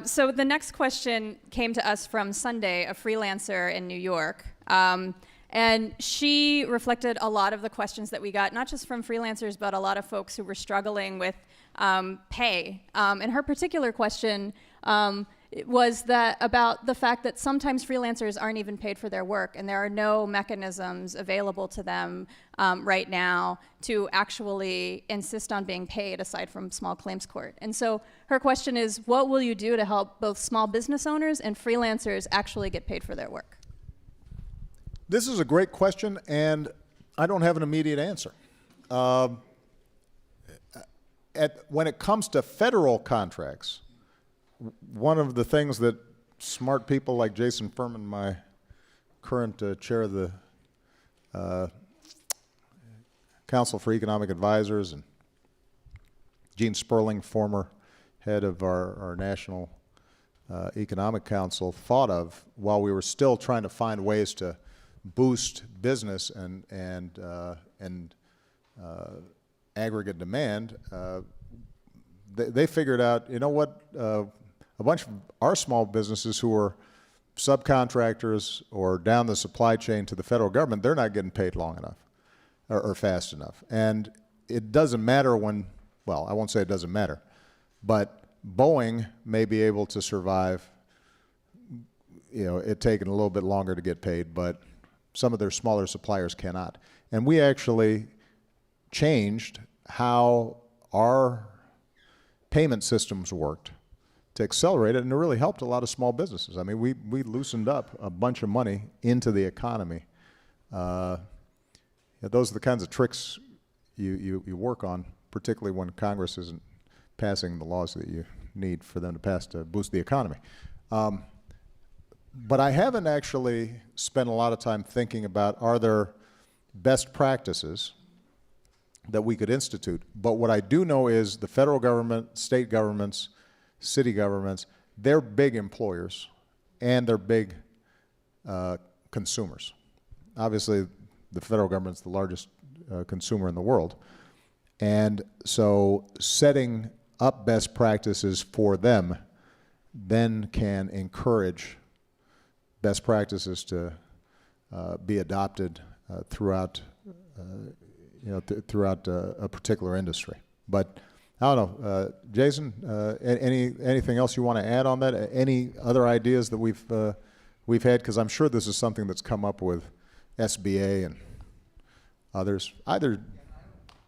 So the next question came to us from Sunday, a freelancer in New York. And she reflected a lot of the questions that we got, not just from freelancers, but a lot of folks who were struggling with pay. And her particular question was that about the fact that sometimes freelancers aren't even paid for their work, and there are no mechanisms available to them right now to actually insist on being paid aside from small claims court. And so her question is, what will you do to help both small business owners and freelancers actually get paid for their work? This is a great question, and I don't have an immediate answer. When it comes to federal contracts, one of the things that smart people like Jason Furman, my current chair of the Council for Economic Advisors, and Gene Sperling, former head of our National Economic Council, thought of while we were still trying to find ways to boost business and aggregate demand, they figured out, you know what, a bunch of our small businesses who are subcontractors or down the supply chain to the federal government, they're not getting paid long enough or fast enough. And it doesn't matter when, well, I won't say it doesn't matter, but Boeing may be able to survive, you know, it taking a little bit longer to get paid, but some of their smaller suppliers cannot. And we actually changed how our payment systems worked to accelerate it, and it really helped a lot of small businesses. I mean, we loosened up a bunch of money into the economy. Those are the kinds of tricks you work on, particularly when Congress isn't passing the laws that you need for them to pass to boost the economy. But I haven't actually spent a lot of time thinking about, are there best practices that we could institute? But what I do know is the federal government, state governments, city governments, they're big employers and they're big consumers. Obviously, the federal government's the largest consumer in the world. And so setting up best practices for them then can encourage best practices to be adopted throughout throughout a particular industry. But I don't know, Jason, anything else you want to add on that? Any other ideas that we've had? Because I'm sure this is something that's come up with SBA and others. Either.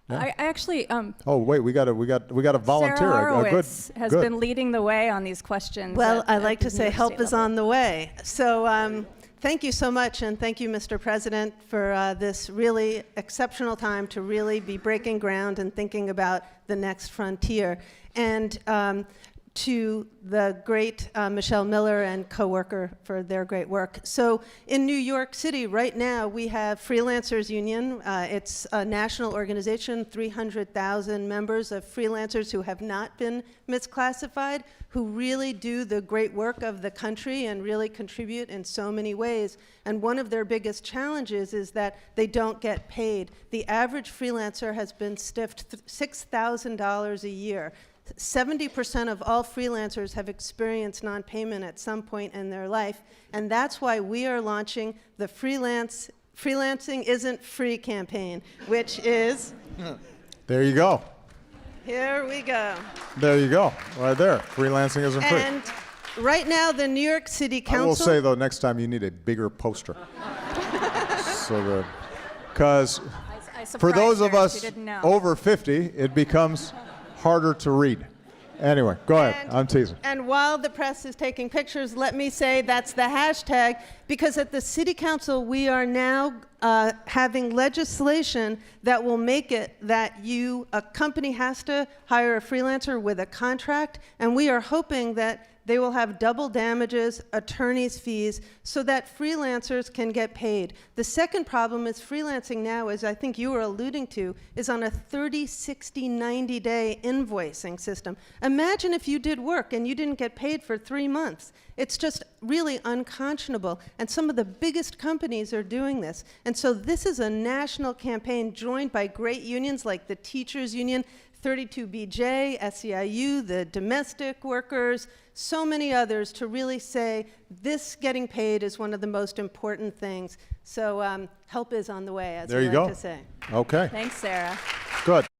Yeah. I actually. Oh wait, we got a volunteer. Sarah Horowitz has been leading the way on these questions. Well, I like to say help is on the way. So thank you so much, and thank you, Mr. President, for this really exceptional time to really be breaking ground and thinking about the next frontier. And to the great Michelle Miller and coworker for their great work. So in New York City right now we have Freelancers Union. It's a national organization, 300,000 members of freelancers who have not been misclassified, who really do the great work of the country and really contribute in so many ways. And one of their biggest challenges is that they don't get paid. The average freelancer has been stiffed $6,000 a year. 70% of all freelancers have experienced non-payment at some point in their life, and that's why we are launching the Freelancing Isn't Free campaign, which is... There you go. Here we go. There you go, right there. Freelancing isn't free. And right now, the New York City Council... I will say, though, next time you need a bigger poster. Because for those of us over 50, it becomes harder to read. Anyway, go ahead. I'm teasing. And while the press is taking pictures, let me say that's the hashtag, because at the City Council we are now having legislation that will make it that a company has to hire a freelancer with a contract, and we are hoping that they will have double damages, attorney's fees, so that freelancers can get paid. The second problem is freelancing now, as I think you were alluding to, is on a 30, 60, 90-day invoicing system. Imagine if you did work and you didn't get paid for 3 months. It's just really unconscionable, and some of the biggest companies are doing this. And so this is a national campaign joined by great unions like the Teachers Union. 32BJ, SEIU, the domestic workers, so many others to really say this getting paid is one of the most important things. So help is on the way, as There we you like go. to say. Okay, Thanks, Sarah. good.